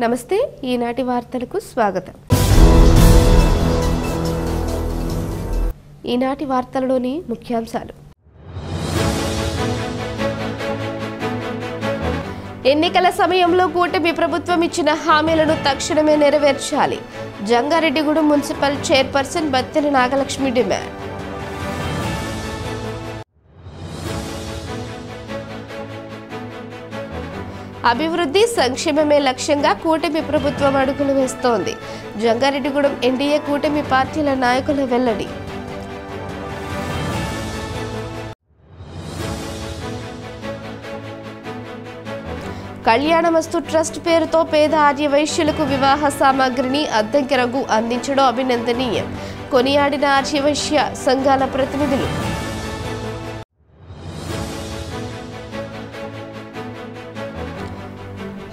నమస్తే ఈనాటి వార్తలకు స్వాగతం. ఈనాటి వార్తలలోని ముఖ్యాంశాలు. ఎన్నికల సమయంలో కూటమి ప్రభుత్వం ఇచ్చిన హామీలను తక్షణమే నెరవేర్చాలి. Jangareddygudem municipal chairperson Battena Nagalakshmi demand. అభివృద్ధి సంక్షేమమే లక్ష్యంగా కూటమి ప్రభుత్వం అడుగులు వేస్తోంది. జంగారెడ్డిగూడెం ఎన్డీఏ కూటమి పార్టీల నాయకుల వెల్లడి. కళ్యాణమస్తు ట్రస్ట్ పేరుతో పేద ఆర్యవైశ్యులకు వివాహ సామాగ్రిని అద్దంకి రఘు అందించడం అభినందనీయం. కొనియాడిన ఆర్యవైశ్య సంఘాల ప్రతినిధులు.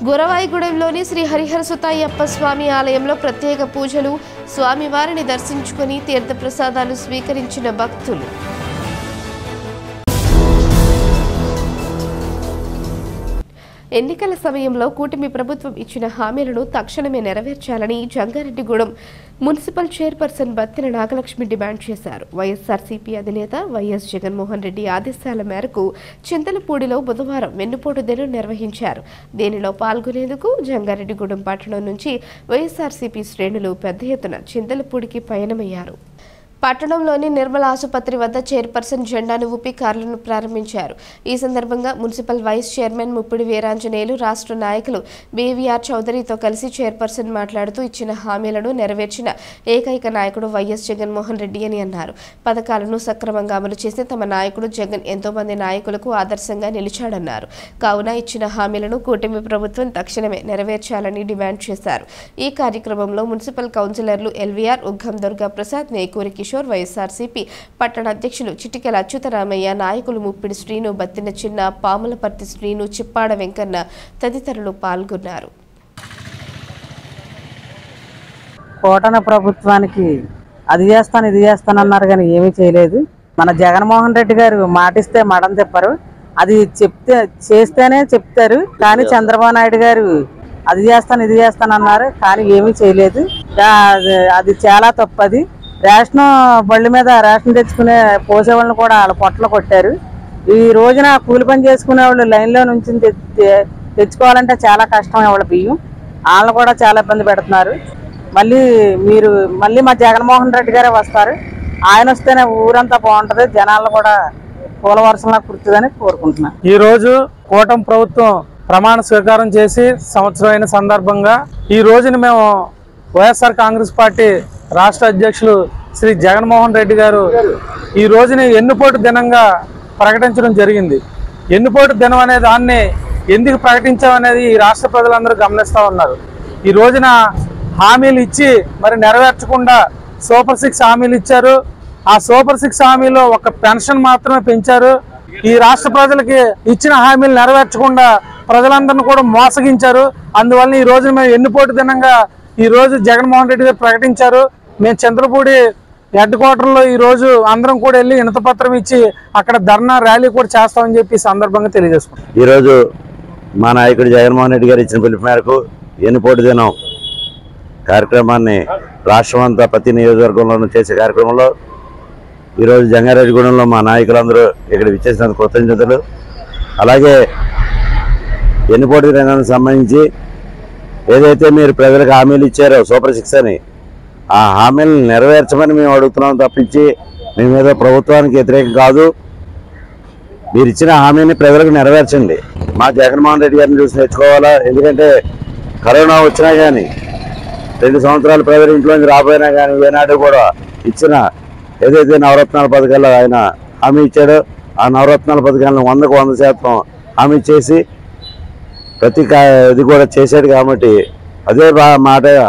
గురవాయిగూడెంలోని శ్రీ హరిహర సుతాయప్ప స్వామి ఆలయంలో ప్రత్యేక పూజలు, స్వామివారిని దర్శించుకుని తీర్థప్రసాదాలు స్వీకరించిన భక్తులు. ఎన్నికల సమయంలో కూటమి ప్రభుత్వం ఇచ్చిన హామీలను తక్షణమే నెరవేర్చాలని Jangareddygudem municipal chairperson Battena Nagalakshmi demand చేశారు. వైఎస్ఆర్సీపీ అధినేత వైఎస్ జగన్మోహన్ రెడ్డి ఆదేశాల మేరకు చింతలపూడిలో బుధవారం వెన్నుపోటు దినం నిర్వహించారు. దీనిలో పాల్గొనేందుకు జంగారెడ్డిగూడెం పట్టణం నుంచి వైఎస్ఆర్సీపీ శ్రేణులు పెద్ద ఎత్తున చింతలపూడికి పయనమయ్యారు. పట్టణంలోని నిర్మల ఆసుపత్రి వద్ద చైర్పర్సన్ జెండాను ఊపి కార్లను ప్రారంభించారు. ఈ సందర్భంగా municipal vice chairman Muppidi Veeranjaneyulu, రాష్ట్ర నాయకులు బీవీఆర్ చౌదరితో కలిసి చైర్పర్సన్ మాట్లాడుతూ ఇచ్చిన హామీలను నెరవేర్చిన ఏకైక నాయకుడు వైఎస్ జగన్మోహన్ రెడ్డి అని అన్నారు. పథకాలను సక్రమంగా అమలు చేసి తమ నాయకుడు జగన్ ఎంతో మంది నాయకులకు ఆదర్శంగా నిలిచాడన్నారు. కావున ఇచ్చిన హామీలను కూటమి ప్రభుత్వం తక్షణమే నెరవేర్చాలని డిమాండ్ చేశారు. ఈ కార్యక్రమంలో మున్సిపల్ కౌన్సిలర్లు ఎల్వీఆర్, ఉగ్గం దుర్గా ప్రసాద్, నేకూరి కిషోర్, వైఎస్ఆర్సీపీ పట్టణ అధ్యక్షులు చిటికెల అచ్యుతరామయ్య, నాయకులు ముప్పిడి శ్రీను, బత్తిన చిన్న, పాములపర్తి శ్రీను, చిప్పాడ వెంకన్న తదితరులు పాల్గొన్నారు. కోటన ప్రభుత్వానికి అది చేస్తాను ఇది చేస్తానన్నారు కానీ ఏమీ చేయలేదు. మన జగన్మోహన్ రెడ్డి గారు మాటిస్తే మడం తిప్పరు. అది చేస్తేనే చెప్తారు. కానీ చంద్రబాబు నాయుడు గారు అది చేస్తాను ఇది చేస్తానన్నారు కానీ ఏమీ చేయలేదు. అది చాలా తప్పది. రేషన్ బళ్ళు మీద రేషన్ తెచ్చుకునే పోసేవాళ్ళని కూడా వాళ్ళ పొట్టలు కొట్టారు. ఈ రోజున కూలి పని చేసుకునే వాళ్ళు లైన్లో నుంచి తెచ్చుకోవాలంటే చాలా కష్టం. వాళ్ళ బియ్యం వాళ్ళని కూడా చాలా ఇబ్బంది పెడుతున్నారు. మళ్ళీ మా జగన్మోహన్ రెడ్డి గారే వస్తారు. ఆయన వస్తేనే ఊరంతా బాగుంటుంది, జనాలను కూడా పూల వర్షంలా కుర్తుందని కోరుకుంటున్నాను. ఈరోజు కూటమి ప్రభుత్వం ప్రమాణ స్వీకారం చేసి సంవత్సరం అయిన సందర్భంగా ఈ రోజున మేము వైఎస్ఆర్ కాంగ్రెస్ పార్టీ రాష్ట్ర అధ్యక్షులు శ్రీ జగన్మోహన్ రెడ్డి గారు ఈ రోజుని ఎన్నుపోటు దినంగా ప్రకటించడం జరిగింది. ఎన్నుపోటు దినం అనే దాన్ని ఎందుకు ప్రకటించామనేది ఈ రాష్ట్ర ప్రజలందరూ గమనిస్తూ ఉన్నారు. ఈ రోజున హామీలు ఇచ్చి మరి నెరవేర్చకుండా సూపర్ 6 హామీలు ఇచ్చారు. ఆ సూపర్ 6 హామీలో ఒక పెన్షన్ మాత్రమే పెంచారు. ఈ రాష్ట్ర ప్రజలకి ఇచ్చిన హామీలు నెరవేర్చకుండా ప్రజలందరినీ కూడా మోసగించారు. అందువల్ల ఈ రోజున మేము ఎన్నుపోటు దినంగా ఈ రోజు జగన్మోహన్ రెడ్డి గారు ప్రకటించారు. మేము చంద్రపూడి హెడ్ క్వార్టర్లో ఈ రోజు అందరం కూడా వెళ్ళి వినతిపత్రం ఇచ్చి అక్కడ ధర్నా ర్యాలీ కూడా చేస్తామని చెప్పి సందర్భంగా తెలియజేసుకుంటాం. ఈరోజు మా నాయకుడు జగన్మోహన్ రెడ్డి గారు ఇచ్చిన పిలుపు మేరకు ఎన్నుపోటు దినం కార్యక్రమాన్ని రాష్ట్రం అంతా ప్రతి నియోజకవర్గంలోనూ చేసే కార్యక్రమంలో ఈరోజు జంగారెడ్డిగూడెంలో మా నాయకులందరూ ఇక్కడ విచ్చేసినందుకు కృతజ్ఞతలు. అలాగే ఎన్నుపోటు దినానికి సంబంధించి ఏదైతే మీరు ప్రజలకు హామీలు ఇచ్చారో సూపర్ 6 అని, ఆ హామీలను నెరవేర్చమని మేము అడుగుతున్నాం తప్పించి మేమేదో ప్రభుత్వానికి వ్యతిరేకం కాదు. మీరు ఇచ్చిన హామీని ప్రజలకు నెరవేర్చండి. మా జగన్మోహన్ రెడ్డి గారిని చూసి నేర్చుకోవాలా. ఎందుకంటే కరోనా వచ్చినా కానీ 2 సంవత్సరాలు ప్రజల ఇంట్లోంచి రాబోయినా కానీ ఏనాడు కూడా ఇచ్చిన ఏదైతే నవరత్నాల పథకాల్లో ఆయన హామీ ఇచ్చాడో ఆ నవరత్నాల పథకాలను 100కు 100% హామీ చేసి ఇది కూడా చేశాడు. కాబట్టి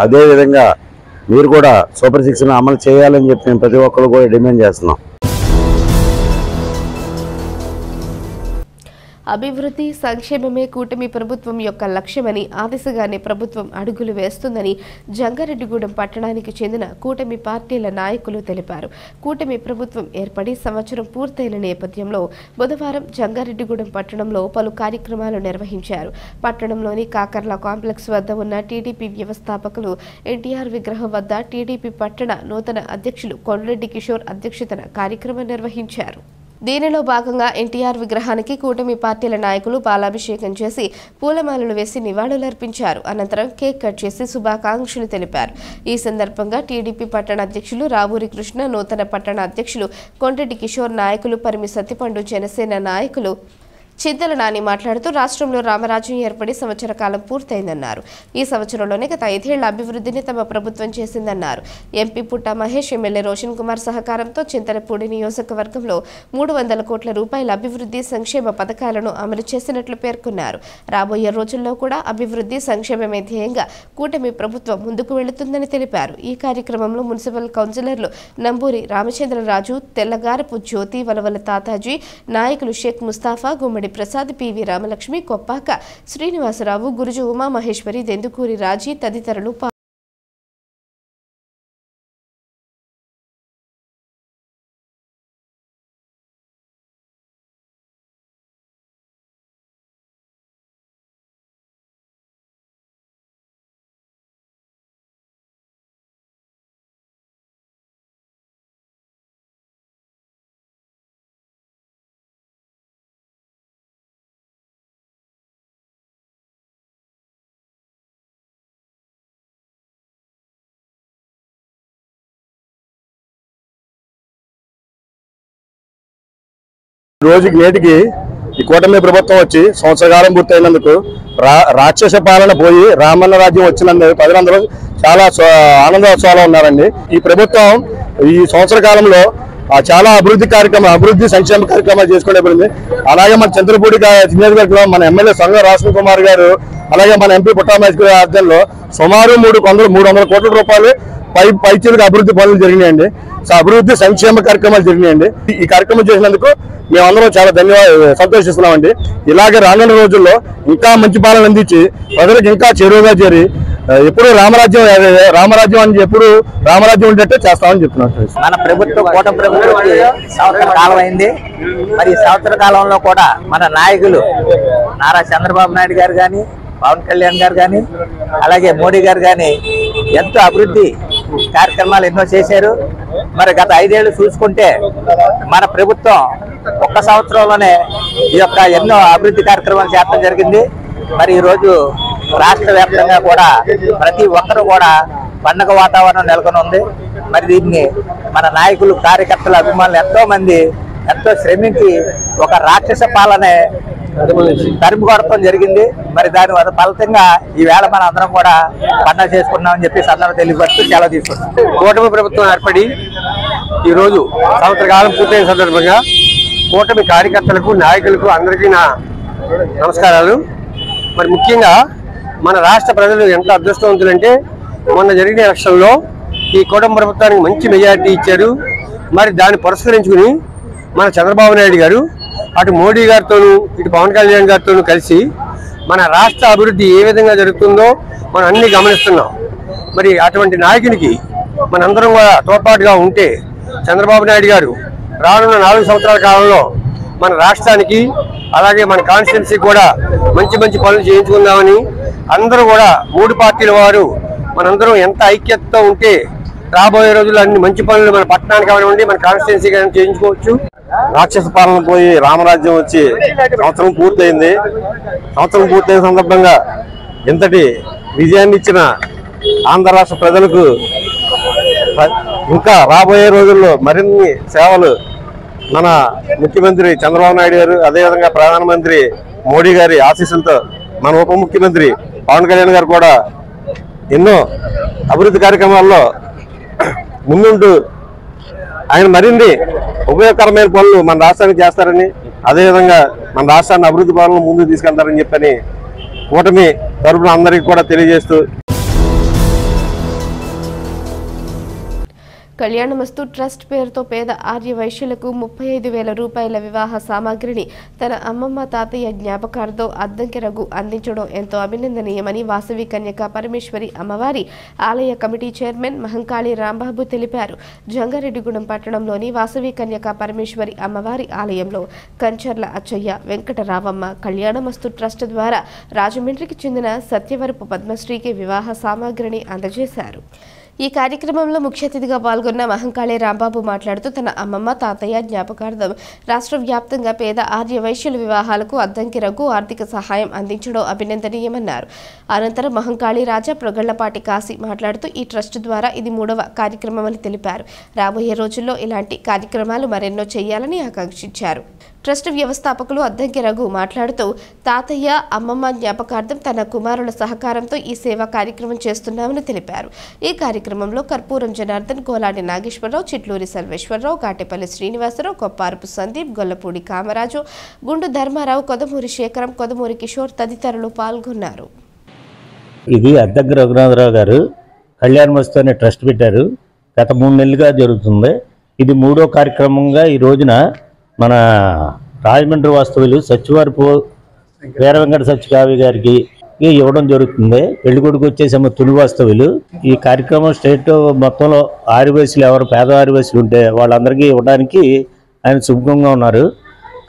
అదే విధంగా మీరు కూడా సూపర్ 6ను అమలు చేయాలని చెప్పి మేము ప్రతి ఒక్కరు కూడా డిమాండ్ చేస్తున్నాం. అభివృద్ధి సంక్షేమమే కూటమి ప్రభుత్వం యొక్క లక్ష్యమని ఆ దిశగానే ప్రభుత్వం అడుగులు వేస్తుందని జంగారెడ్డిగూడెం పట్టణానికి చెందిన కూటమి పార్టీల నాయకులు తెలిపారు. కూటమి ప్రభుత్వం ఏర్పడి సంవత్సరం పూర్తయిన నేపథ్యంలో బుధవారం జంగారెడ్డిగూడెం పట్టణంలో పలు కార్యక్రమాలు నిర్వహించారు. పట్టణంలోని కాకర్ల కాంప్లెక్స్ వద్ద ఉన్న టీడీపీ వ్యవస్థాపకులు ఎన్టీఆర్ విగ్రహం వద్ద టీడీపీ పట్టణ నూతన అధ్యక్షులు కొండరెడ్డి కిషోర్ అధ్యక్షతన కార్యక్రమం నిర్వహించారు. దీనిలో భాగంగా ఎన్టీఆర్ విగ్రహానికి కూటమి పార్టీల నాయకులు పాలాభిషేకం చేసి పూలమాలలు వేసి నివాళులర్పించారు. అనంతరం కేక్ కట్ చేసి శుభాకాంక్షలు తెలిపారు. ఈ సందర్భంగా టీడీపీ పట్టణ అధ్యక్షులు రావూరి కృష్ణ, నూతన పట్టణ అధ్యక్షులు కొండరెడ్డి కిషోర్, నాయకులు పరిమి సత్తిపండు, జనసేన నాయకులు చింతల నాని మాట్లాడుతూ రాష్ట్రంలో రామరాజ్యం ఏర్పడి సంవత్సర కాలం పూర్తయిందన్నారు. ఈ సంవత్సరంలోనే గత 5 ఏళ్ల అభివృద్ధిని తమ ప్రభుత్వం చేసిందన్నారు. ఎంపీ పుట్ట మహేష్, ఎమ్మెల్యే రోషన్ కుమార్ సహకారంతో చింతలపూడి నియోజకవర్గంలో 300 కోట్ల రూపాయల అభివృద్ధి సంక్షేమ పథకాలను అమలు చేసినట్లు పేర్కొన్నారు. రాబోయే రోజుల్లో కూడా అభివృద్ధి సంక్షేమమే ధ్యేయంగా కూటమి ప్రభుత్వం ముందుకు వెళుతుందని తెలిపారు. ఈ కార్యక్రమంలో మున్సిపల్ కౌన్సిలర్లు నంబూరి రామచంద్రరాజు, తెల్లగారపు జ్యోతి, వలవల తాతాజీ, నాయకులు షేక్ ముస్తాఫా, గుమ్మడి ప్రసాద్, పివి రామలక్ష్మి, కొప్పాక శ్రీనివాసరావు, గురుజు ఉమా మహేశ్వరి, దెందుకూరి రాజీ తదితరులు రోజుకి నేటికి ఈ కూటమి ప్రభుత్వం వచ్చి సంవత్సర కాలం పూర్తయినందుకు రాక్షస పాలన పోయి రామన్న రాజ్యం వచ్చినందుకు ప్రజలందరూ చాలా ఆనందోత్సవాలు ఉన్నారండి. ఈ ప్రభుత్వం ఈ సంవత్సర కాలంలో చాలా అభివృద్ధి సంక్షేమ కార్యక్రమాలు చేసుకునేది. అలాగే మన చంద్రపూడి నియోజకవర్గంలో మన ఎమ్మెల్యే సంగ రాషన్ కుమార్ గారు, అలాగే మన ఎంపీ పుట్టామహేష్ గారి ఆధ్వర్యంలో సుమారు 300 కోట్ల రూపాయలు పైచీలకు అభివృద్ధి పనులు జరిగినాయండి. అభివృద్ధి సంక్షేమ కార్యక్రమాలు జరిగినాయండి. ఈ కార్యక్రమం చేసినందుకు మేమందరం చాలా సంతోషిస్తున్నామండి. ఇలాగే రానున్న రోజుల్లో ఇంకా మంచి పాలన అందించి ప్రజలకు ఇంకా చేరువుగా చేరి ఎప్పుడు రామరాజ్యం అని ఎప్పుడు రామరాజ్యం ఉండేట్టు చేస్తామని చెప్తున్నాను. మన ప్రభుత్వం కూటమి ప్రభుత్వంకి సంవత్సర కాలం అయింది. మరి ఈ సంవత్సర కాలంలో కూడా మన నాయకులు నారా చంద్రబాబు నాయుడు గారు కానీ, పవన్ కళ్యాణ్ గారు కానీ, అలాగే మోడీ గారు కానీ ఎంతో అభివృద్ధి కార్యక్రమాలు ఎన్నో చేశారు. మరి గత 5 ఏళ్ళు చూసుకుంటే మన ప్రభుత్వం ఒక్క సంవత్సరంలోనే ఈ యొక్క ఎన్నో అభివృద్ధి కార్యక్రమాలు చేయడం జరిగింది. మరి ఈరోజు రాష్ట్ర వ్యాప్తంగా కూడా ప్రతి ఒక్కరు కూడా పండగ వాతావరణం నెలకొని ఉంది. మరి దీన్ని మన నాయకులు, కార్యకర్తలు, అభిమానులు ఎంతో మంది ఎంతో శ్రమించి ఒక రాక్షస పాలనే తరిమి కొడటం జరిగింది. మరి దాని ఫలితంగా ఈవేళ మన అందరం కూడా పండగ చేసుకున్నామని చెప్పి సందర్భం తెలియపరుస్తూ సెలవు తీసుకుంటాం. కూటమి ప్రభుత్వం ఏర్పడి ఈరోజు సంవత్సర కాలం పూర్తయిన సందర్భంగా కూటమి కార్యకర్తలకు, నాయకులకు అందరికీ నా నమస్కారాలు. మరి ముఖ్యంగా మన రాష్ట్ర ప్రజలు ఎంత అదృష్టవంతులంటే మొన్న జరిగిన ఎలక్షన్లో ఈ కూటమి ప్రభుత్వానికి మంచి మెజారిటీ ఇచ్చారు. మరి దాన్ని పురస్కరించుకుని మన చంద్రబాబు నాయుడు గారు అటు మోడీ గారితోనూ ఇటు పవన్ కళ్యాణ్ గారితోనూ కలిసి మన రాష్ట్ర అభివృద్ధి ఏ విధంగా జరుగుతుందో మనం అన్ని గమనిస్తున్నాం. మరి అటువంటి నాయకునికి మనందరం కూడా తోడ్పాటుగా ఉంటే చంద్రబాబు నాయుడు గారు రానున్న 4 సంవత్సరాల కాలంలో మన రాష్ట్రానికి అలాగే మన కాన్స్టిట్యున్సీ కూడా మంచి పనులు చేయించుకుందామని అందరూ కూడా 3 పార్టీల వారు మనందరం ఎంత ఐక్యతతో ఉంటే రాబోయే రోజుల్లో అన్ని మంచి పనులు మన పట్టణానికి కానివ్వండి, మన కాన్స్టిట్యున్సీ కానీ చేయించుకోవచ్చు. రాక్షస పాలన పోయి రామరాజ్యం వచ్చి సంవత్సరం పూర్తయింది. సంవత్సరం పూర్తయిన సందర్భంగా ఇంతటి విజయాన్ని ఇచ్చిన ఆంధ్ర రాష్ట్ర ప్రజలకు ఇంకా రాబోయే రోజుల్లో మరిన్ని సేవలు మన ముఖ్యమంత్రి చంద్రబాబు నాయుడు గారు, అదేవిధంగా ప్రధానమంత్రి మోడీ గారి ఆశీస్సులతో మన ఉప ముఖ్యమంత్రి పవన్ కళ్యాణ్ గారు కూడా ఎన్నో అభివృద్ధి కార్యక్రమాల్లో ముందుంటూ ఆయన మరిన్ని ఉపయోగకరమైన పనులు మన రాష్ట్రానికి చేస్తారని, అదేవిధంగా మన రాష్ట్రాన్ని అభివృద్ధి పనులను ముందుకు తీసుకెళ్తారని చెప్పని కూటమి తరఫున అందరికీ కూడా తెలియజేస్తూ కళ్యాణమస్తు ట్రస్ట్ పేరుతో పేద ఆర్య వైశ్యులకు 35,000 రూపాయల వివాహ సామాగ్రిని తన అమ్మమ్మ తాతయ్య జ్ఞాపకార్థం అద్దంకి రఘు అందించడం ఎంతో అభినందనీయమని వాసవి కన్యక పరమేశ్వరి అమ్మవారి ఆలయ కమిటీ చైర్మన్ మహంకాళి రాంబాబు తెలిపారు. జంగారెడ్డిగూడెం పట్టణంలోని వాసవి కన్యక పరమేశ్వరి అమ్మవారి ఆలయంలో కంచర్ల అచ్చయ్య, వెంకటరావమ్మ కళ్యాణమస్తు ట్రస్ట్ ద్వారా రాజమండ్రికి చెందిన సత్యవరపు పద్మశ్రీకి వివాహ సామాగ్రిని అందజేశారు. ఈ కార్యక్రమంలో ముఖ్య అతిథిగా పాల్గొన్న మహంకాళి రాంబాబు మాట్లాడుతూ తన అమ్మమ్మ తాతయ్య జ్ఞాపకార్థం రాష్ట్ర వ్యాప్తంగా పేద ఆర్య వైశ్యుల వివాహాలకు అద్దంకి రఘు ఆర్థిక సహాయం అందించడం అభినందనీయమన్నారు. అనంతరం మహంకాళి రాజా ప్రొగళ్లపాటి కాశీ మాట్లాడుతూ ఈ ట్రస్ట్ ద్వారా ఇది 3వ కార్యక్రమమని తెలిపారు. రాబోయే రోజుల్లో ఇలాంటి కార్యక్రమాలు మరెన్నో చేయాలని ఆకాంక్షించారు. ట్రస్ట్ వ్యవస్థాపకులు అద్దంకి రఘు మాట్లాడుతూ తాతయ్య అమ్మమ్మ జ్ఞాపకార్థం తన కుమారుల సహకారంతో ఈ సేవా కార్యక్రమం చేస్తున్నామని తెలిపారు. ఈ కార్యక్రమంలో కర్పూరం జనార్దన్, గోలాడి నాగేశ్వరరావు, చిట్లూరి సర్వేశ్వరరావు, కాటేపల్లి శ్రీనివాసరావు, కొప్పారపు సందీప్, గొల్లపూడి కామరాజు, గుండు ధర్మారావు, కొదమూరి శేఖరం, కొదమూరి కిషోర్ తదితరులు పాల్గొన్నారు. ఇది అద్దంకి రఘునాథరావు గారు కళ్యాణమస్తు అనే ట్రస్ట్ పెట్టారు. గత 3 నెలలుగా జరుగుతుంది. ఇది 3వ కార్యక్రమంగా ఈ రోజున మన రాజమండ్రి వాస్తవులు సత్యవరపు వీర వెంకట సత్యకావి గారికి ఇవ్వడం జరుగుతుంది. పెళ్లికొడుకు వచ్చేసేమో తుని వాస్తవులు. ఈ కార్యక్రమం స్టేట్ మొత్తంలో ఆదివాసులు ఎవరు పేద ఆదివాసులు ఉంటే వాళ్ళందరికీ ఇవ్వడానికి ఆయన సుముఖంగా ఉన్నారు.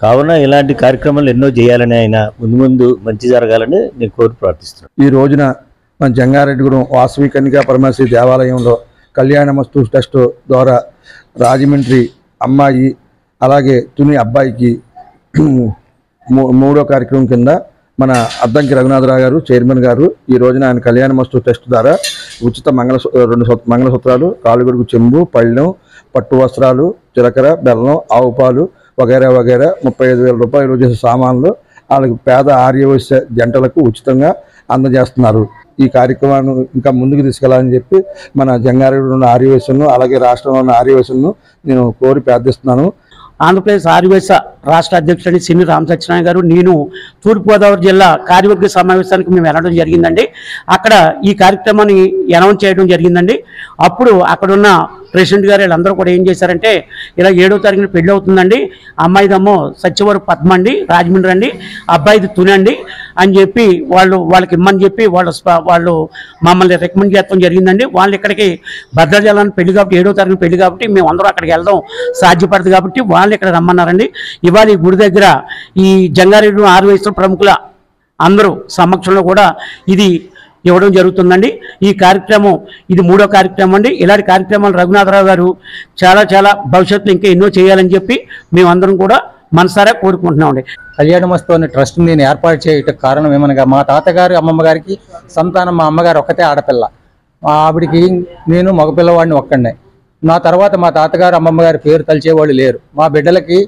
కావున ఇలాంటి కార్యక్రమాలు ఎన్నో చేయాలని ఆయన ముందు మంచి జరగాలని నేను కోరి ప్రార్థిస్తున్నాను. ఈ రోజున మన జంగారెడ్డిగూడెం వాసవి కన్యకా పరమేశ్వరి దేవాలయంలో కళ్యాణమస్తు ట్రస్ట్ ద్వారా రాజమండ్రి అమ్మాయి అలాగే తుని అబ్బాయికి 3వ కార్యక్రమం కింద మన అద్దంకి రఘునాథరావు గారు చైర్మన్ గారు ఈ రోజున ఆయన కళ్యాణమస్తు ట్రస్ట్ ద్వారా ఉచిత 2 మంగళసూత్రాలు, కాలుగొడుగు చెంబు, పళ్ళెం, పట్టు వస్త్రాలు, జీలకర్ర, బెల్లం, ఆవు పాలు వగైరా 35,000 రూపాయలు చేసే సామాన్లు వాళ్ళకి పేద ఆర్యవైశ్య జంటలకు ఉచితంగా అందజేస్తున్నారు. ఈ కార్యక్రమాన్ని ఇంకా ముందుకు తీసుకెళ్లాలని చెప్పి మన జంగారెడ్డిలో ఉన్న ఆర్యవైశ్యులను అలాగే రాష్ట్రంలో ఉన్న ఆర్యవైశ్యులను నేను కోరి ప్రార్థిస్తున్నాను. ఆంధ్రప్రదేశ్ ఆర్యవైశ్య రాష్ట్ర అధ్యక్షుడు సిన్ని రామసత్యనారాయణ గారు, నేను తూర్పుగోదావరి జిల్లా కార్యవర్గ సమావేశానికి మేము వెళ్ళడం జరిగిందండి. అక్కడ ఈ కార్యక్రమాన్ని అనౌన్స్ చేయడం జరిగిందండి. అప్పుడు అక్కడున్న ప్రెసిడెంట్ గారు వీళ్ళందరూ కూడా ఏం చేశారంటే, ఇలా 7వ తారీఖున పెళ్లి అవుతుందండి, అమ్మాయిదమ్మో సత్యవరపు పద్మ అండి, రాజమండ్రి అండి, అబ్బాయిది తుని అండి అని చెప్పి వాళ్ళకి ఇమ్మని చెప్పి వాళ్ళు మమ్మల్ని రికమెండ్ చేయడం జరిగిందండి. వాళ్ళు ఇక్కడికి భద్రాచలాన్ని పెళ్లి కాబట్టి 7వ తారీఖున పెళ్లి కాబట్టి మేము అందరూ అక్కడికి వెళ్దాం సాధ్యపడదు కాబట్టి వాళ్ళు ఇక్కడ రమ్మన్నారండి. ఇవాళ ఈ గుడి దగ్గర ఈ జంగారెడ్డి ఆర్యవైశ్య ప్రముఖుల అందరూ సమక్షంలో కూడా ఇది ఇవ్వడం జరుగుతుందండి. ఈ కార్యక్రమం ఇది 3వ కార్యక్రమం అండి. ఇలాంటి కార్యక్రమాలు రఘునాథరావు గారు చాలా భవిష్యత్తులో ఇంకా ఎన్నో చేయాలని చెప్పి మేమందరం కూడా మనసారా కోరుకుంటున్నామండి. కళ్యాణమస్తు అనే ట్రస్ట్ నేను ఏర్పాటు చేయటం కారణం ఏమనగా, మా తాతగారు అమ్మమ్మ గారికి సంతానం, మా అమ్మగారు ఒక్కతే ఆడపిల్ల, మా ఆవిడికి నేను మగపిల్లవాడిని ఒక్కడే. నా తర్వాత మా తాతగారు అమ్మమ్మ గారి పేరు తలిచేవాళ్ళు లేరు. మా బిడ్డలకి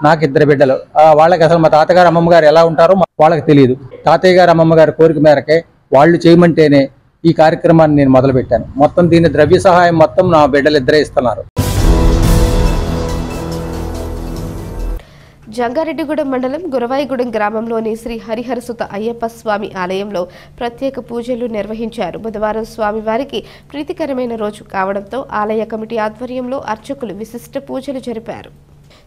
నాకు 2 బిడ్డలు, వాళ్ళకి అసలు మా తాతగారు అమ్మమ్మ గారు ఎలా ఉంటారో వాళ్ళకి తెలియదు. తాతయ్య గారు అమ్మమ్మ గారి కోరిక మేరకే వాళ్ళు చేయమంటేనే ఈ కార్యక్రమాన్ని నేను మొదలుపెట్టాను. మొత్తం దీని ద్రవ్య సహాయం మొత్తం నా బిడ్డలు 2 ఇస్తున్నారు. జంగారెడ్డిగూడెం మండలం గురవాయిగూడెం గ్రామంలోని శ్రీ హరిహరసుత అయ్యప్ప స్వామి ఆలయంలో ప్రత్యేక పూజలు నిర్వహించారు. బుధవారం స్వామివారికి ప్రీతికరమైన రోజు కావడంతో ఆలయ కమిటీ ఆధ్వర్యంలో అర్చకులు విశిష్ట పూజలు జరిపారు.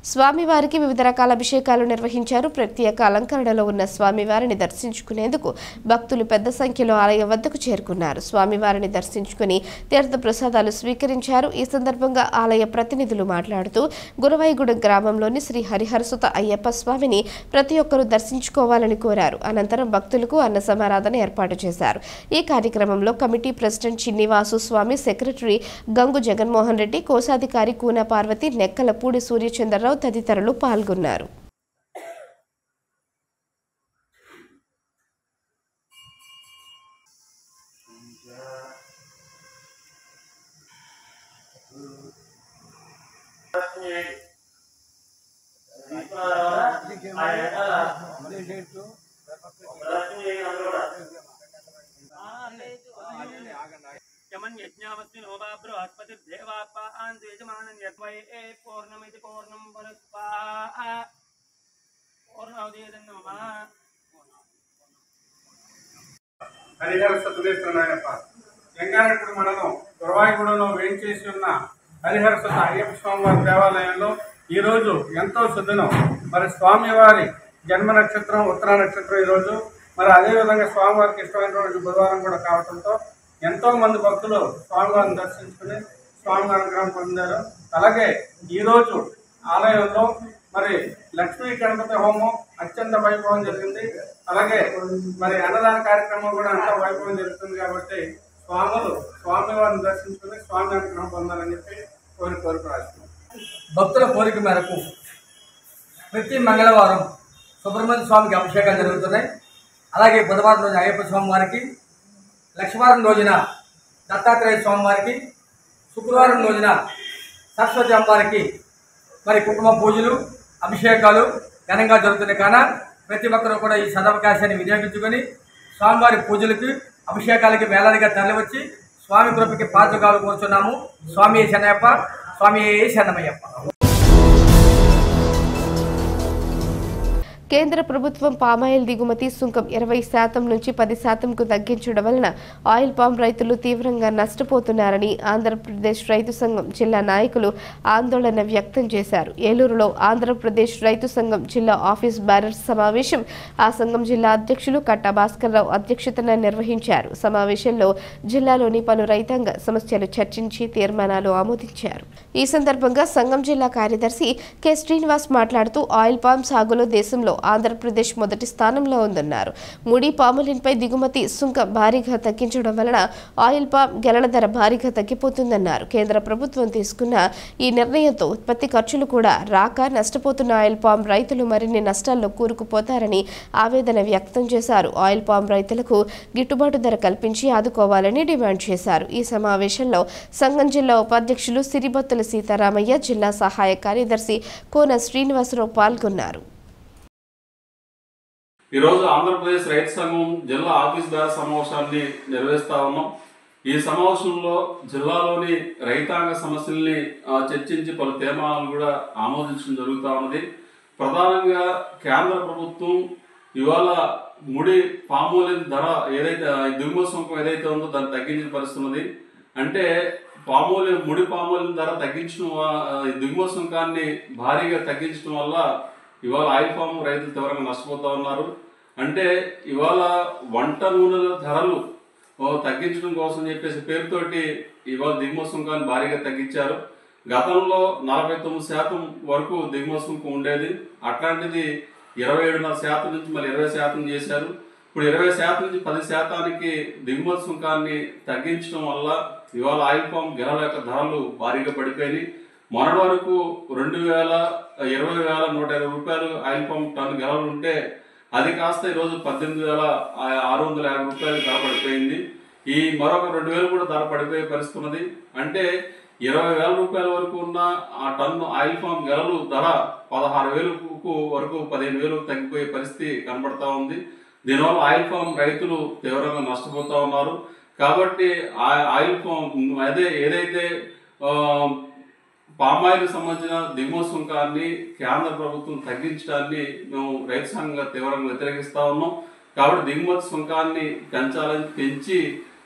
స్వామివారికి వివిధ రకాల అభిషేకాలు నిర్వహించారు. ప్రత్యేక అలంకరణలో ఉన్న స్వామివారిని దర్శించుకునేందుకు భక్తులు పెద్ద సంఖ్యలో ఆలయం వద్దకు చేరుకున్నారు. స్వామివారిని దర్శించుకుని తీర్థ ప్రసాదాలు స్వీకరించారు. ఈ సందర్భంగా ఆలయ ప్రతినిధులు మాట్లాడుతూ గురవాయిగూడెం గ్రామంలోని శ్రీ హరిహరసుత అయ్యప్ప స్వామిని ప్రతి ఒక్కరూ దర్శించుకోవాలని కోరారు. అనంతరం భక్తులకు అన్న సమారాధన ఏర్పాటు చేశారు. ఈ కార్యక్రమంలో కమిటీ ప్రెసిడెంట్ చిన్నివాసు స్వామి, సెక్రటరీ గంగు జగన్మోహన్ రెడ్డి, కోశాధికారి కూన పార్వతి, నెక్కలపూడి సూర్యచంద్రరావు తదితరులు పాల్గొన్నారు. హరిహర సతులేశ్వర నాయనప్ప జంగారెడ్డి మండలం గురవాయిగూడెంలో వేయించేసి ఉన్న హరిహర సుత అయ్యప్ప స్వామివారి దేవాలయంలో ఈరోజు ఎంతో సుదినం. మరి స్వామివారి జన్మ నక్షత్రం ఉత్తర నక్షత్రం ఈరోజు. మరి అదేవిధంగా స్వామివారికి ఇష్టమైన రోజు బుధవారం కూడా కావడంతో ఎంతో మంది భక్తులు స్వామివారిని దర్శించుకుని స్వామి అనుగ్రహం పొందారు. అలాగే ఈరోజు ఆలయంలో మరి లక్ష్మీ గణపతి హోమం అత్యంత వైభవం జరిగింది. అలాగే మరి అన్నదాన కార్యక్రమం కూడా అంత వైభవం జరుగుతుంది. కాబట్టి స్వాములు స్వామివారిని దర్శించుకుని స్వామి అనుగ్రహం పొందాలని చెప్పి కోరిక రాస్తున్నాం. భక్తుల కోరిక మేరకు ప్రతి మంగళవారం సుబ్రహ్మణ్య స్వామికి అభిషేకాలు జరుగుతున్నాయి. అలాగే బుధవారం రోజు అయ్యప్ప స్వామి వారికి, లక్షవారం రోజున దత్తాత్రేయ స్వామి వారికి, శుక్రవారం రోజున సరస్వతి అమ్మవారికి మరి కుటుంబ పూజలు అభిషేకాలు ఘనంగా జరుగుతున్నాయి. కాన ప్రతి ఒక్కరూ కూడా ఈ సదవకాశాన్ని వినియోగించుకొని స్వామివారి పూజలకి అభిషేకాలకి వేలాదిగా తరలివచ్చి స్వామి కృపకి పాత్రకాలు కోరుచున్నాము. స్వామి శరణయ్యప్ప, స్వామి శరణమయ్యప్ప. కేంద్ర ప్రభుత్వం పామాయిల్ దిగుమతి సుంకం 20% నుంచి 10%కు తగ్గించడం వలన ఆయిల్ పామ్ రైతులు తీవ్రంగా నష్టపోతున్నారని ఆంధ్రప్రదేశ్ రైతు సంఘం జిల్లా నాయకులు ఆందోళన వ్యక్తం చేశారు. ఏలూరులో ఆంధ్రప్రదేశ్ రైతు సంఘం జిల్లా ఆఫీస్ బ్యారర్స్ సమావేశం ఆ సంఘం జిల్లా అధ్యక్షులు కట్టా భాస్కర్రావు అధ్యక్షతన నిర్వహించారు. సమావేశంలో జిల్లాలోని పలు రైతాంగ సమస్యలు చర్చించి తీర్మానాలు ఆమోదించారు. ఈ సందర్భంగా సంఘం జిల్లా కార్యదర్శి కె శ్రీనివాస్ మాట్లాడుతూ ఆయిల్ పామ్ సాగులో దేశంలో ఆంధ్రప్రదేశ్ మొదటి స్థానంలో ఉందన్నారు. ముడి పాములిన్పై దిగుమతి సుంకం భారీగా తగ్గించడం వలన ఆయిల్ పామ్ గెలల ధర భారీగా తగ్గిపోతుందన్నారు. కేంద్ర ప్రభుత్వం తీసుకున్న ఈ నిర్ణయంతో ఉత్పత్తి ఖర్చులు కూడా రాక నష్టపోతున్న ఆయిల్ పామ్ రైతులు మరిన్ని నష్టాల్లో కూరుకుపోతారని ఆవేదన వ్యక్తం చేశారు. ఆయిల్ పామ్ రైతులకు గిట్టుబాటు ధర కల్పించి ఆదుకోవాలని డిమాండ్ చేశారు. ఈ సమావేశంలో సంఘం జిల్లా ఉపాధ్యక్షులు సిరిబత్తుల సీతారామయ్య, జిల్లా సహాయ కార్యదర్శి కోన శ్రీనివాసరావు పాల్గొన్నారు. ఈరోజు ఆంధ్రప్రదేశ్ రైతు సంఘం జిల్లా ఆఫీస్ బేర సమావేశాన్ని నిర్వహిస్తా ఉన్నాం. ఈ సమావేశంలో జిల్లాలోని రైతాంగ సమస్యల్ని చర్చించి పలు తీర్మానాలు కూడా ఆమోదించడం జరుగుతూ ఉన్నది. ప్రధానంగా కేంద్ర ప్రభుత్వం ఇవాళ ముడి పామోలిన్ ధర ఏదైతే దిగుమతి సుంకం ఏదైతే ఉందో దాన్ని తగ్గించిన పరిస్థితున్నది. అంటే ముడి పామోలిన్ ధర తగ్గించడం, దిగుమతి సుంకాన్ని భారీగా తగ్గించడం వల్ల ఇవాళ ఆయిల్ పామ్ రైతులు తీవ్రంగా నష్టపోతూ ఉన్నారు. అంటే ఇవాళ వంట నూనెల ధరలు తగ్గించడం కోసం చెప్పేసి పేరుతోటి ఇవాళ దిగుమతి సుంకాన్ని భారీగా తగ్గించారు. గతంలో 49% వరకు దిగుమతి సుంకం ఉండేది. అట్లాంటిది 27.5% నుంచి మళ్ళీ 20% చేశారు. ఇప్పుడు 20% నుంచి 10%కి దిగుమతి సుంకాన్ని తగ్గించడం వల్ల ఇవాళ ఆయిల్ పామ్ గెలల యొక్క ధరలు భారీగా పడిపోయినాయి. మొన్నటి వరకు 20,150 రూపాయలు ఆయిల్ పామ్ టన్ను గెలలు ఉంటే అది కాస్త ఈరోజు 18,650 రూపాయలు ధర పడిపోయింది. ఈ మరొక 2,000 కూడా ధర పడిపోయే పరిస్థితి ఉన్నది. అంటే 20,000 రూపాయల వరకు ఉన్న ఆ టన్ను ఆయిల్ పామ్ గెలలు ధర 16,000 వరకు 15,000 తగ్గిపోయే పరిస్థితి కనబడతా ఉంది. దీనివల్ల ఆయిల్ పామ్ రైతులు తీవ్రంగా నష్టపోతా ఉన్నారు. కాబట్టి ఆయిల్ పామ్ ఏదైతే పామాయిల్ సంబంధించిన దిగుమతి సుంకాన్ని కేంద్ర ప్రభుత్వం తగ్గించడాన్ని మేము రైతు సంఘంగా తీవ్రంగా వ్యతిరేకిస్తా ఉన్నాం. కాబట్టి దిగుమతి సుంకాన్ని పెంచి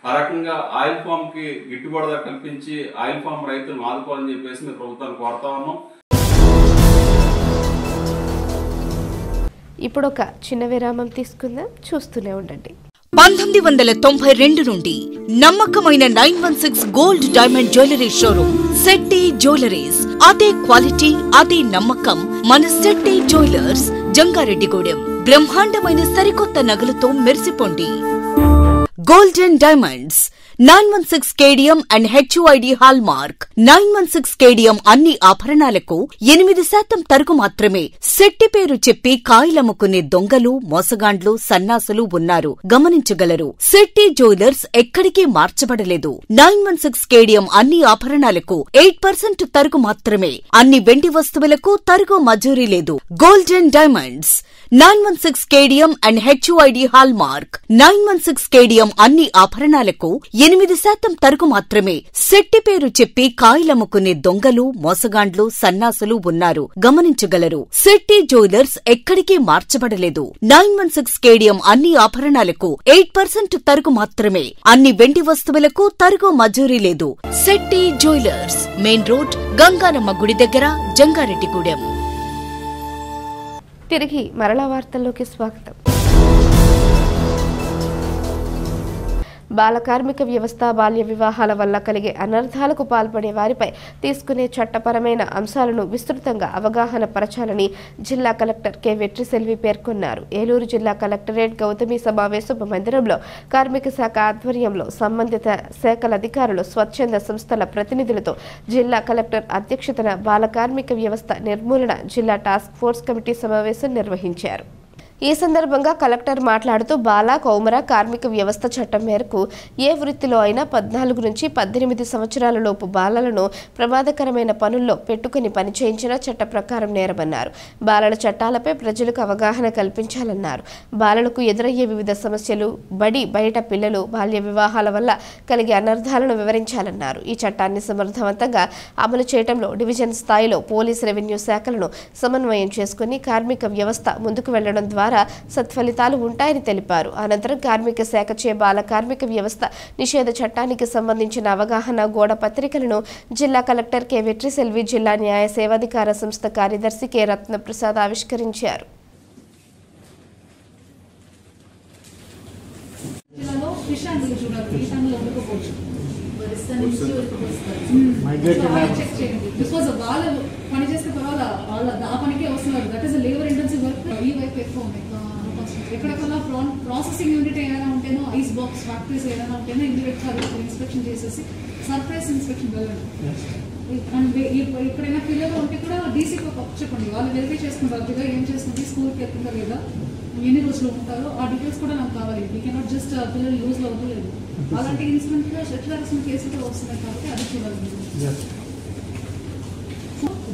ఆ రకంగా ఆయిల్ పామ్ కి గిట్టుబాటు ధర కల్పించి ఆయిల్ పామ్ రైతులను ఆదుకోవాలని చెప్పేసి మేము ప్రభుత్వాన్ని కోరుతా ఉన్నాం. ఇప్పుడు ఒక చిన్న విరామం తీసుకుందాం, చూస్తూనే ఉండండి. 1992 నుండి నమ్మకమైన 916 gold diamond jewellery showroom Shetty jewelleries. అదే క్వాలిటీ, అదే నమ్మకం మన శెట్టి జ్యువెలర్స్, జంగారెడ్డిగూడెం. బ్రహ్మాండమైన సరికొత్త నగలతో మెరిసిపోండి. గోల్డెన్ డైమండ్స్ 916 కేడియం అండ్ HUID హాల్ మార్క్. 916 కేడియం అన్ని ఆభరణాలకు 8% తరుగు మాత్రమే. శెట్టి పేరు చెప్పి కాయలమ్ముకునే దొంగలు, మోసగాండ్లు, సన్నాసులు ఉన్నారు, గమనించగలరు. శెట్టి జ్యువెలర్స్ ఎక్కడికి మార్చబడలేదు. 916 కేడియం అన్ని ఆభరణాలకు 8% తరుగు మాత్రమే. అన్ని వెండి వస్తువులకు తరుగు మజూరీ లేదు. Golden diamonds 916 KDM and HUID hallmark. 916 KDM అన్ని ఆభరణాలకు 8% తరుగు మాత్రమే. శెట్టి పేరు చెప్పి కాయలమ్ముకునే దొంగలు, మోసగాండ్లు, సన్నాసులు ఉన్నారు, గమనించగలరు. శెట్టి జ్యువెలర్స్ ఎక్కడికి మార్చబడలేదు. 916 KDM అన్ని ఆభరణాలకు 8% తరుగు మాత్రమే. అన్ని వెండి వస్తువులకు తరుగు మజూరీ లేదు. Shetty jewellers, main road, Ganganamma గుడి దగ్గర, జంగారెడ్డిగూడెం. తిరిగి మరలా వార్తల్లోకి స్వాగతం. బాల కార్మిక వ్యవస్థ, బాల్య వివాహాల వల్ల కలిగే అనర్థాలకు పాల్పడే వారిపై తీసుకునే చట్టపరమైన అంశాలను విస్తృతంగా అవగాహన పరచాలని జిల్లా కలెక్టర్ కె వెట్రిసెల్వి పేర్కొన్నారు. ఏలూరు జిల్లా కలెక్టరేట్ గౌతమి సమావేశపు మందిరంలో కార్మిక శాఖ ఆధ్వర్యంలో సంబంధిత శాఖల అధికారులు, స్వచ్ఛంద సంస్థల ప్రతినిధులతో జిల్లా కలెక్టర్ అధ్యక్షతన బాల కార్మిక వ్యవస్థ నిర్మూలన జిల్లా టాస్క్ ఫోర్స్ కమిటీ సమావేశం నిర్వహించారు. ఈ సందర్భంగా కలెక్టర్ మాట్లాడుతూ బాల కౌమర కార్మిక వ్యవస్థ చట్టం మేరకు ఏ వృత్తిలో అయినా 14 నుంచి 18 సంవత్సరాల లోపు బాలలను ప్రమాదకరమైన పనుల్లో పెట్టుకుని పనిచేయించిన చట్ట ప్రకారం నేరమన్నారు. బాలల చట్టాలపై ప్రజలకు అవగాహన కల్పించాలన్నారు. బాలలకు ఎదురయ్యే వివిధ సమస్యలు, బడి బయట పిల్లలు, బాల్య వివాహాల వల్ల కలిగే అనర్థాలను వివరించాలన్నారు. ఈ చట్టాన్ని సమర్థవంతంగా అమలు చేయడంలో డివిజన్ స్థాయిలో పోలీస్, రెవెన్యూ శాఖలను సమన్వయం చేసుకుని కార్మిక వ్యవస్థ ముందుకు వెళ్లడం ద్వారా సత్ఫలితాలు ఉంటాయని తెలిపారు. అనంతరం కార్మిక శాఖచే బాల కార్మిక వ్యవస్థ నిషేధ చట్టానికి సంబంధించిన అవగాహన గోడ పత్రికలను జిల్లా కలెక్టర్ కె వెట్రిసెల్వి, జిల్లా న్యాయ సేవాధికార సంస్థ కార్యదర్శి కె రత్నప్రసాద్ ఆవిష్కరించారు. ఎక్కడెక్కడ ప్రాసెసింగ్ యూనిట్ ఏదైనా ఉంటేనో, ఐస్ బాక్స్ ఫ్యాక్టరీస్ ఏదైనా ఉంటేనో ఇండివిజువల్ ఇన్స్పెక్షన్ చేసేసి సర్ప్రైజ్ ఇన్స్పెక్షన్ వెళ్ళండి. అండ్ ఎక్కడైనా పిల్లలు ఉంటే కూడా డీసీకి చెప్పండి, వాళ్ళు వెరిఫై చేసుకుంటారు పిల్లలు ఏం చేస్తుంది, స్కూల్కి వెళ్తుందా లేదా, ఎన్ని రోజులు ఉంటారో ఆ డీటెయిల్స్ కూడా నాకు కావాలి. వీ కెనాట్ జస్ట్ పిల్లలు యూజ్లో వదలలేదు. అలాంటి ఇన్సిడెంట్ సెటిల్ హెరాస్మెంట్ కేసులు కూడా వస్తున్నాయి కాబట్టి అది చూడాలి.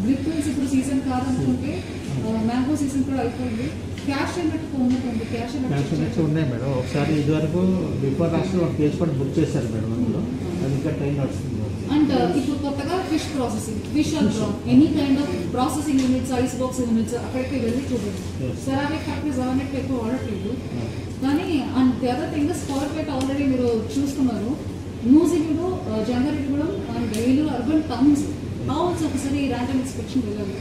బ్లిప్స్ ఇప్పుడు సీజన్ కాదనుకుంటే మ్యాంగో సీజన్ కూడా అయిపోయింది. క్యాష్ ఎన్నట్టు ఉన్నట్టుంది. క్యాష్ ఎన్నట్టు ఉన్నాయి మేడం. ఒకసారి ఇదివరకు బిఫోర్ రాష్ట్రంలో ఒక కేసు కూడా బుక్ చేశారు మేడం, అందులో అది ఇంకా టైం నడుస్తుంది. అండ్ ఇప్పుడు కొత్తగా fish processing, fish and prawn, any kind of processing units, ice box units అక్కడికి వెళ్ళి చూడండి. సెరామిక్ ఫ్యాక్టరీస్ అవన్నీ ఎక్కువ వాడట్లేదు. కానీ and the other thing is corporate already మీరు చూస్తున్నారు. మ్యూజియంలో Jangareddigudem and Eluru urban towns ఒకసారి ర్యాండమ్ ఇన్స్పెక్షన్ వెళ్ళాలి.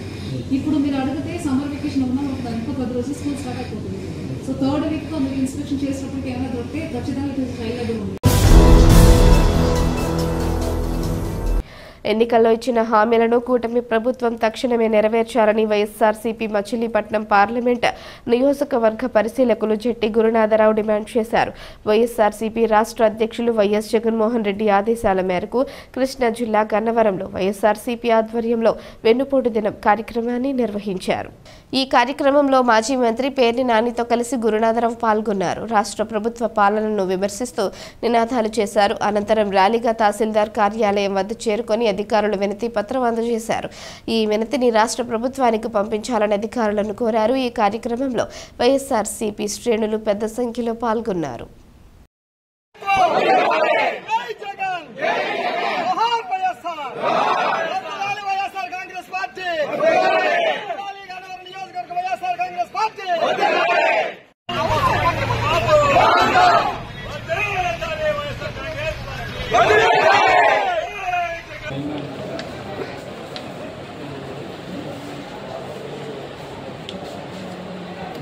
ఇప్పుడు మీరు అడిగితే సమ్మర్ వెకేషన్ ఉన్నా ఒక ఇంకో 10 రోజులు స్కూల్ స్టార్ట్ అయిపోతుంది. సో 3rd వీక్లో మీరు ఇన్స్పెక్షన్ చేసినప్పటికీ ఏమైనా దొరికితే ఖచ్చితంగా ఇది ట్రైలర్ ఉంది. ఎన్నికల్లో ఇచ్చిన హామీలను కూటమి ప్రభుత్వం తక్షణమే నెరవేర్చాలని వైఎస్ఆర్సీపీ మచిలీపట్నం పార్లమెంట్ నియోజకవర్గ పరిశీలకులు జెట్టి గురునాథరావు డిమాండ్ చేశారు. వైఎస్ఆర్సీపీ రాష్ట్ర అధ్యక్షులు వైఎస్ జగన్మోహన్ రెడ్డి ఆదేశాల మేరకు కృష్ణా జిల్లా గన్నవరంలో వైఎస్ఆర్సీపీ ఆధ్వర్యంలో వెన్నుపోటు దినం కార్యక్రమాన్ని నిర్వహించారు. ఈ కార్యక్రమంలో మాజీ మంత్రి పేర్ని నానితో కలిసి గురునాథరావు పాల్గొన్నారు. రాష్ట్ర ప్రభుత్వ పాలనను విమర్శిస్తూ నినాదాలు చేశారు. అనంతరం ర్యాలీగా తహసీల్దార్ కార్యాలయం వద్ద చేరుకొని అధికారులు వినతి పత్రం అందజేశారు. ఈ వినతిని రాష్ట్ర ప్రభుత్వానికి పంపించాలని అధికారులను కోరారు. ఈ కార్యక్రమంలో వైఎస్ఆర్సీపీ శ్రేణులు పెద్ద సంఖ్యలో పాల్గొన్నారు.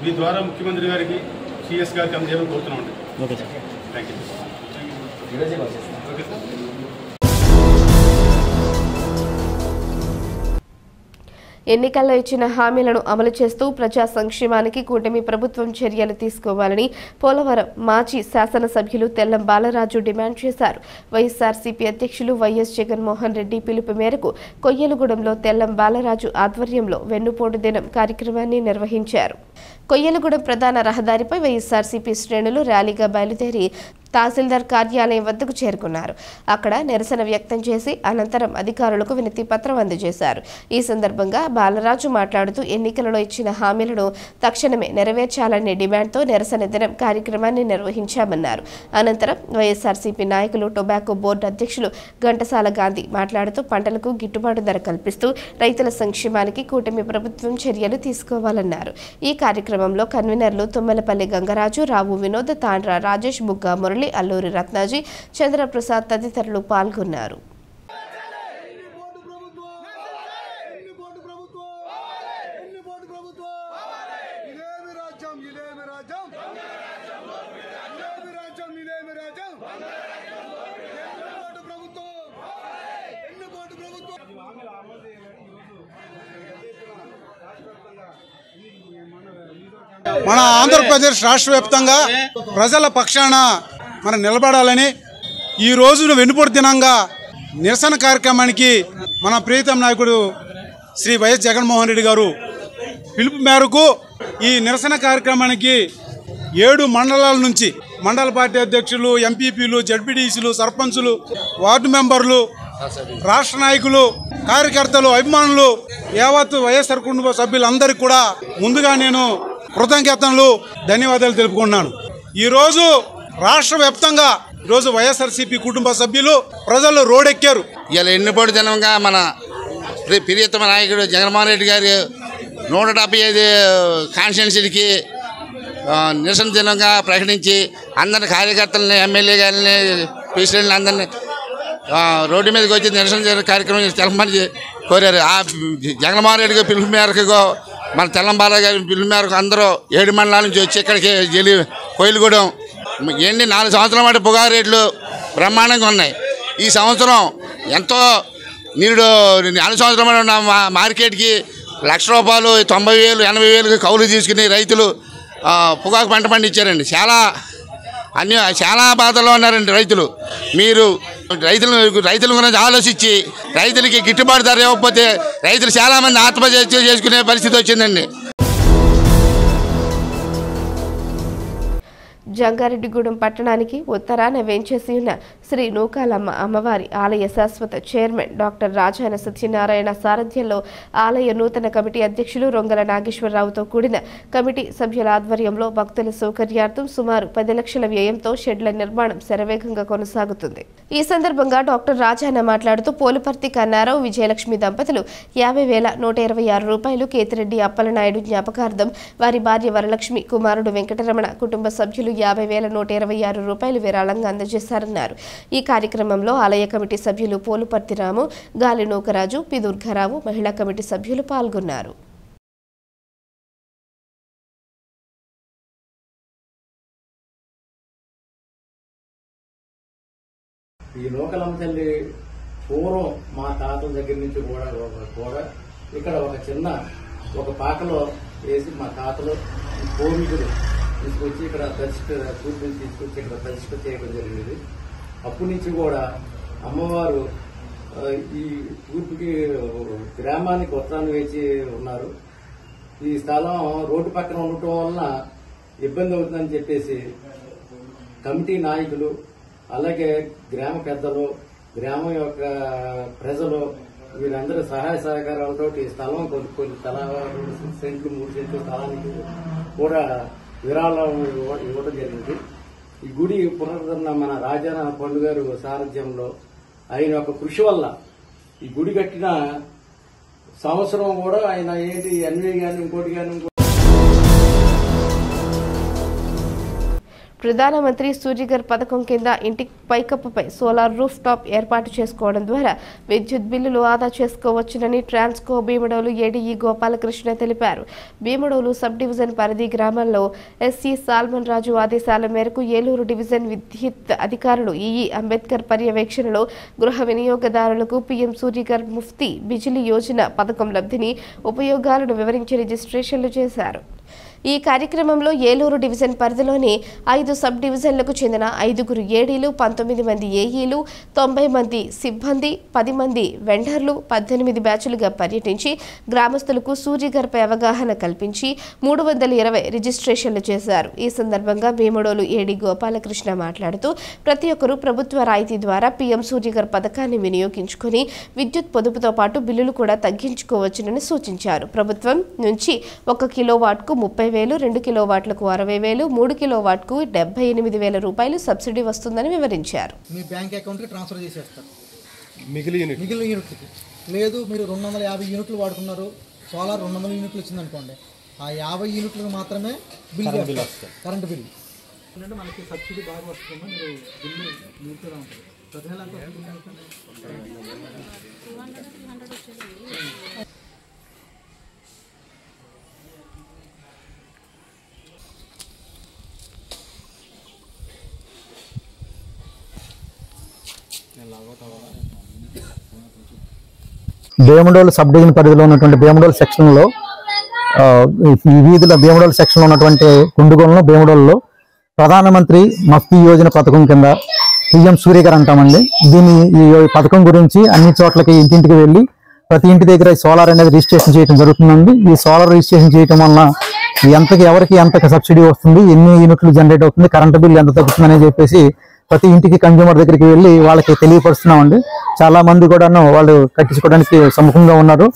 మీ ద్వారా ముఖ్యమంత్రి గారికి, సిఎస్ గారికి అందజేయమని కోరుతున్నామండి. Okay sir, thank you. Okay sir. ఎన్నికల్లో ఇచ్చిన హామీలను అమలు చేస్తూ ప్రజా సంక్షేమానికి కూటమి ప్రభుత్వం చర్యలు తీసుకోవాలని పోలవరం మాజీ శాసనసభ్యులు తెల్లం బాలరాజు డిమాండ్ చేశారు. వైఎస్ఆర్సీపీ అధ్యక్షులు వైఎస్ జగన్మోహన్ రెడ్డి పిలుపు మేరకు కొయ్యలగూడెంలో తెల్లం బాలరాజు ఆధ్వర్యంలో వెన్నుపోటు దినం కార్యక్రమాన్ని నిర్వహించారు. కొయ్యలగూడెం ప్రధాన రహదారిపై వైఎస్ఆర్సీపీ శ్రేణులు ర్యాలీగా బయలుదేరి తహసీల్దార్ కార్యాలయం వద్దకు చేరుకున్నారు. అక్కడ నిరసన వ్యక్తం చేసి అనంతరం అధికారులకు వినతి పత్రం అందజేశారు. ఈ సందర్భంగా బాలరాజు మాట్లాడుతూ ఎన్నికలలో ఇచ్చిన హామీలను తక్షణమే నెరవేర్చాలనే డిమాండ్తో నిరసన దినం కార్యక్రమాన్ని నిర్వహించామన్నారు. అనంతరం వైఎస్ఆర్సీపీ నాయకులు టొబాకో బోర్డు అధ్యక్షులు ఘంటసాల గాంధీ మాట్లాడుతూ పంటలకు గిట్టుబాటు ధర కల్పిస్తూ రైతుల సంక్షేమానికి కూటమి ప్రభుత్వం చర్యలు తీసుకోవాలన్నారు. ఈ కార్యక్రమంలో కన్వీనర్లు తుమ్మలపల్లి గంగరాజు, రావు వినోద్, తాండ్ర రాజేష్, బుగ్గా మురళి, అల్లూరి రత్నాజీ, చంద్రప్రసాద్ తదితరులు పాల్గొన్నారు. మన ఆంధ్రప్రదేశ్ రాష్ట్ర వ్యాప్తంగా ప్రజల పక్షాన మనం నిలబడాలని ఈ రోజును వెన్నుపోటు దినంగా నిరసన కార్యక్రమానికి మన ప్రియతమ నాయకుడు శ్రీ వైఎస్ జగన్మోహన్ రెడ్డి గారు పిలుపు మేరకు ఈ నిరసన కార్యక్రమానికి 7 మండలాల నుంచి మండల పార్టీ అధ్యక్షులు, ఎంపీపీలు, జడ్పీటీసీలు, సర్పంచులు, వార్డు మెంబర్లు, రాష్ట్ర నాయకులు, కార్యకర్తలు, అభిమానులు, యావత్తు వైఎస్ఆర్ కుటుంబ సభ్యులందరికీ కూడా ముందుగా నేను కృతజ్ఞతలు, ధన్యవాదాలు తెలుపుకుంటున్నాను. ఈరోజు రాష్ట్ర వ్యాప్తంగా ఈరోజు వైఎస్ఆర్సీపీ కుటుంబ సభ్యులు ప్రజలు రోడ్డెక్కారు. ఇలా ఎన్నిపోటు దినంగా మన ప్రియతమ నాయకుడు జగన్మోహన్ రెడ్డి గారు 175 కాన్స్టిట్యున్సీకి నిరసన దినంగా ప్రకటించి అందరి కార్యకర్తలని, ఎమ్మెల్యే గారిని, ప్రెసిడెంట్ని అందరినీ రోడ్డు మీదకి వచ్చి నిరసన కార్యక్రమం తెలపమని కోరారు. ఆ జగన్మోహన్ రెడ్డి గారి పిలుపు మేరకు మన తెల్లంబాల గారి పిలుపు మేరకు అందరూ 7 మండలాల నుంచి వచ్చి ఇక్కడికి కోయిలగూడెం ఎన్ని 4 సంవత్సరాల పాటు పుగారు రేట్లు బ్రహ్మాండంగా ఉన్నాయి. ఈ సంవత్సరం ఎంతో నీరు 4 సంవత్సరాలు ఉన్న మార్కెట్కి ₹1,00,000, 90,000, 80,000 కౌలు తీసుకుని రైతులు పొగాకు పంట పండించారండి. చాలా బాధల్లో ఉన్నారండి రైతులు. మీరు రైతుల గురించి ఆలోచించి రైతులకి గిట్టుబాటు ధర ఇవ్వకపోతే రైతులు చాలామంది ఆత్మహత్య చేసుకునే పరిస్థితి వచ్చిందండి. జంగారెడ్డిగూడెం పట్టణానికి ఉత్తరాన వేంచేసి ఉన్న శ్రీ నూకాలమ్మ అమ్మవారి ఆలయ శాశ్వత చైర్మన్ డాక్టర్ రాజాన సత్యనారాయణ సారథ్యంలో ఆలయ నూతన కమిటీ అధ్యక్షులు రొంగల నాగేశ్వరరావుతో కూడిన కమిటీ సభ్యుల ఆధ్వర్యంలో భక్తుల సౌకర్యార్థం సుమారు 10 లక్షల వ్యయంతో షెడ్ల నిర్మాణం శరవేగంగా కొనసాగుతుంది. ఈ సందర్భంగా డాక్టర్ రాజాన మాట్లాడుతూ పోలుపర్తి కన్నారావు, విజయలక్ష్మి దంపతులు 50,126 రూపాయలు, కేతిరెడ్డి అప్పలనాయుడు జ్ఞాపకార్థం వారి భార్య వరలక్ష్మి, కుమారుడు వెంకటరమణ, కుటుంబ సభ్యులు 50,126 రూపాయలు విరాళంగా అందజేశారన్నారు. ఈ కార్యక్రమంలో ఆలయ కమిటీ సభ్యులు పోలుపర్తి రాము, గాలి నూకరాజు, పి దుర్గారావు, మహిళా కమిటీ సభ్యులు పాల్గొన్నారు. ఈ నూకలమ్మ తల్లి పూర్వం మా తాతల దగ్గర నుంచి కూడా ఇక్కడ ఒక పాకలో వేసి మా తాతలు పూర్వీకులు తీసుకొచ్చి ఇక్కడ తూర్పుని తీసుకొచ్చి ఇక్కడ ప్రతిష్ఠ చేయడం జరిగింది. అప్పటి నుంచి కూడా అమ్మవారు ఈ తూర్పుకి గ్రామానికి ఉత్తరాన్ని వేచి ఉన్నారు. ఈ స్థలం రోడ్డు పక్కన ఉండటం వలన ఇబ్బంది అవుతుందని చెప్పేసి కమిటీ నాయకులు, అలాగే గ్రామ పెద్దలు, గ్రామం యొక్క ప్రజలు వీరందరూ సహాయ సహకారాలతో ఈ స్థలం కొన్ని 2 సెంట్లు 3 సెంట్లు స్థలానికి కూడా విరాళం ఇవ్వడం జరిగింది. ఈ గుడి పునరుద్ధరణ మన రాజారామ పండు గారు సారథ్యంలో ఆయన యొక్క కృషి వల్ల ఈ గుడి కట్టిన సంవత్సరం కూడా ఆయన ఎన్వీ గాని ఇంకోటి గాని ప్రధానమంత్రి సూర్యఘర్ పథకం కింద ఇంటి పైకప్పుపై సోలార్ రూఫ్ టాప్ ఏర్పాటు చేసుకోవడం ద్వారా విద్యుత్ బిల్లులు ఆదా చేసుకోవచ్చునని ట్రాన్స్కో భీమడోలు ఏడీఈ గోపాలకృష్ణ తెలిపారు. భీమడోలు సబ్ డివిజన్ పరిధి గ్రామాల్లో ఎస్సీ సాల్మన్ రాజు ఆదేశాల మేరకు ఏలూరు డివిజన్ విద్యుత్ అధికారులు ఈఈ అంబేద్కర్ పర్యవేక్షణలో గృహ వినియోగదారులకు పీఎం సూర్యఘర్ ముఫ్తీ బిజిలీ యోజన పథకం లబ్ధిని ఉపయోగాలను వివరించి రిజిస్ట్రేషన్లు చేశారు. ఈ కార్యక్రమంలో ఏలూరు డివిజన్ పరిధిలోని 5 సబ్ డివిజన్లకు చెందిన 5 ఏడీలు, 19 మంది ఏఈలు, 90 మంది సిబ్బంది, 10 మంది వెండర్లు 18 బ్యాచులుగా పర్యటించి గ్రామస్తులకు సూర్యగర్పై అవగాహన కల్పించి 320 రిజిస్ట్రేషన్లు చేశారు. ఈ సందర్భంగా వేముడోలు ఏడీ గోపాలకృష్ణ మాట్లాడుతూ ప్రతి ఒక్కరూ ప్రభుత్వ రాయితీ ద్వారా పీఎం సూర్యగర్ పథకాన్ని వినియోగించుకుని విద్యుత్ పొదుపుతో పాటు బిల్లులు కూడా తగ్గించుకోవచ్చునని సూచించారు. ప్రభుత్వం నుంచి 1 కిలోవాట్కు 30,000, 2 కిలోవాట్లకు 60,000, 3 కిలోవాట్కు 78,000 రూపాయలు సబ్సిడీ వస్తుందని వివరించారు. మీ బ్యాంక్ అకౌంట్కి ట్రాన్స్ఫర్ చేసేస్తారు మిగిలిన యూనిట్కి. లేదు మీరు 250 యూనిట్లు వాడుకున్నారు, సోలార్ 200 యూనిట్లు వచ్చిందనుకోండి, ఆ 50 యూనిట్లకు మాత్రమే బిల్ వస్తుంది, కరెంటు బిల్లు. అంటే మనకి సబ్సిడీ బాగా వస్తుందమ్మా, మీరు బిల్లు నీట్గా ఉంటుంది. ప్రతి నెల ఎంత వస్తుంది? వేముడోలు సబ్ డివిజన్ పరిధిలో ఉన్నటువంటి వేముడోలు సెక్షన్లో ఈ వీధుల వేముడోలు సెక్షన్లో ఉన్నటువంటి కుండుగోలను వేముడోల్లో ప్రధానమంత్రి మఫ్తీ యోజన పథకం కింద పిఎం సూర్యగర్ అంటామండి. ఈ పథకం గురించి అన్ని చోట్లకి ఇంటింటికి వెళ్ళి ప్రతి ఇంటి దగ్గర సోలార్ అనేది రిజిస్ట్రేషన్ చేయడం జరుగుతుందండి. ఈ సోలార్ రిజిస్ట్రేషన్ చేయడం వలన ఎవరికి ఎంత సబ్సిడీ వస్తుంది, ఎన్ని యూనిట్లు జనరేట్ అవుతుంది, కరెంటు బిల్లు ఎంత తగ్గుతుంది అని చెప్పేసి ప్రతి ఇంటికి కన్జ్యూమర్ దగ్గరికి వెళ్ళి వాళ్ళకి తెలియపరుస్తున్నామండి. చాలా మంది కూడాను వాళ్ళు కట్టించుకోవడానికి సముఖంగా ఉన్నారు.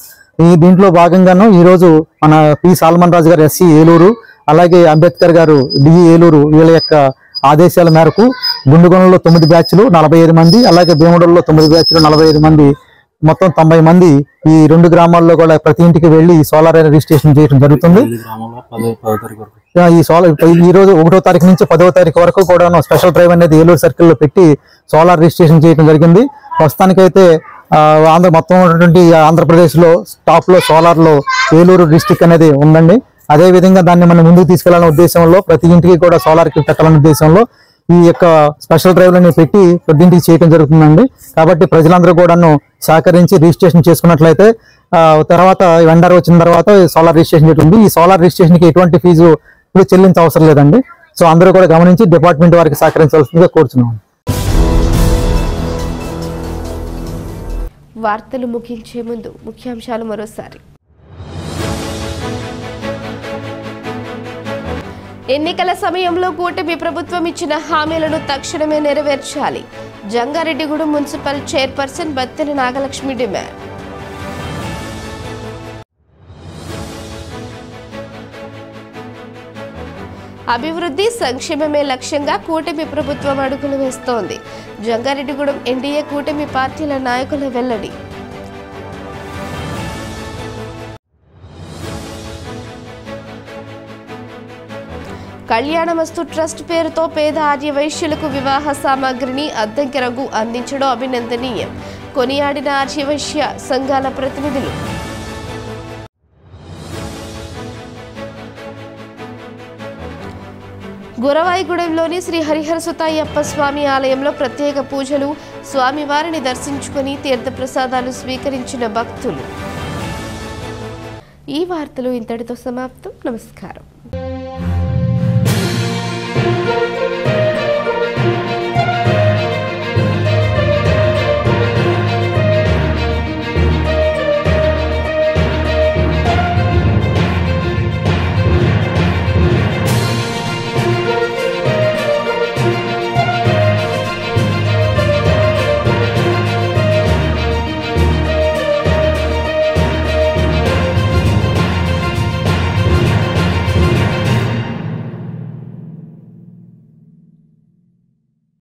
దీంట్లో భాగంగాను ఈరోజు మన పి సాల్మన్ రాజు గారు ఎస్సీ ఏలూరు, అలాగే అంబేద్కర్ గారు డిఈ ఏలూరు వీళ్ళ యొక్క ఆదేశాల మేరకు గుండుగొండలో 9 బ్యాచ్లు 45 మంది, అలాగే భీముడల్లో 9 బ్యాచ్లు 45 మంది, మొత్తం 90 మంది ఈ 2 గ్రామాల్లో కూడా ప్రతి ఇంటికి వెళ్ళి సోలార్ రిజిస్ట్రేషన్ చేయడం జరుగుతుంది. ఈ సోలార్ ఈ రోజు 1వ తారీఖు నుంచి 10వ తారీఖు వరకు కూడా స్పెషల్ డ్రైవ్ అనేది ఏలూరు సర్కిల్లో పెట్టి సోలార్ రిజిస్ట్రేషన్ చేయడం జరిగింది. ప్రస్తుతానికైతే మొత్తం ఉన్నటువంటి ఆంధ్రప్రదేశ్లో టాప్లో సోలార్లో ఏలూరు డిస్టిక్ అనేది ఉందండి. అదేవిధంగా దాన్ని మనం ముందుకు తీసుకెళ్లాలనే ఉద్దేశంలో ప్రతి ఇంటికి కూడా సోలార్ కి పెట్టాలనే ఉద్దేశంలో ఈ యొక్క స్పెషల్ డ్రైవ్లని పెట్టి ప్రతి ఇంటికి చేయడం జరుగుతుందండి. కాబట్టి ప్రజలందరూ కూడాను సహకరించి రిజిస్ట్రేషన్ చేసుకున్నట్లయితే తర్వాత వెండర్ వచ్చిన తర్వాత సోలార్ రిజిస్ట్రేషన్ ఉంటుంది. ఈ సోలార్ రిజిస్ట్రేషన్కి ఎటువంటి ఫీజు ఇప్పుడు చెల్లించ అవసరం లేదండి. సో అందరూ కూడా గమనించి డిపార్ట్మెంట్ వారికి సహకరించాల్సిందిగా కోరుతున్నాం. వార్తలు ముగించే ముందు ముఖ్యాంశాలు మరోసారి. ఎన్నికల సమయంలో కూటమి ప్రభుత్వం ఇచ్చిన హామీలను తక్షణమే నెరవేర్చాలి. Jangareddygudem municipal chairperson Battena Nagalakshmi demand. అభివృద్ధి సంక్షేమమే లక్ష్యంగా కూటమి ప్రభుత్వం అడుగులు వేస్తోంది. జంగారెడ్డిగూడెం ఎన్డీఏ కూటమి పార్టీల నాయకుల వెల్లడి. కళ్యాణమస్తు ట్రస్ట్ పేరుతో పేద ఆర్య వైశ్యులకు వివాహ సామాగ్రిని అద్దెకి రఘు అందించడం అభినందనీయం. కొనియాడిన ఆర్య వైశ్య సంఘాల ప్రతినిధులు. గురవాయిగూడెంలోని శ్రీ హరిహర సుతాయప్ప స్వామి ఆలయంలో ప్రత్యేక పూజలు, స్వామివారిని దర్శించుకుని తీర్థప్రసాదాలు స్వీకరించిన భక్తులు. ఈ వార్తలు ఇంతటితో సమాప్తం. నమస్కారం.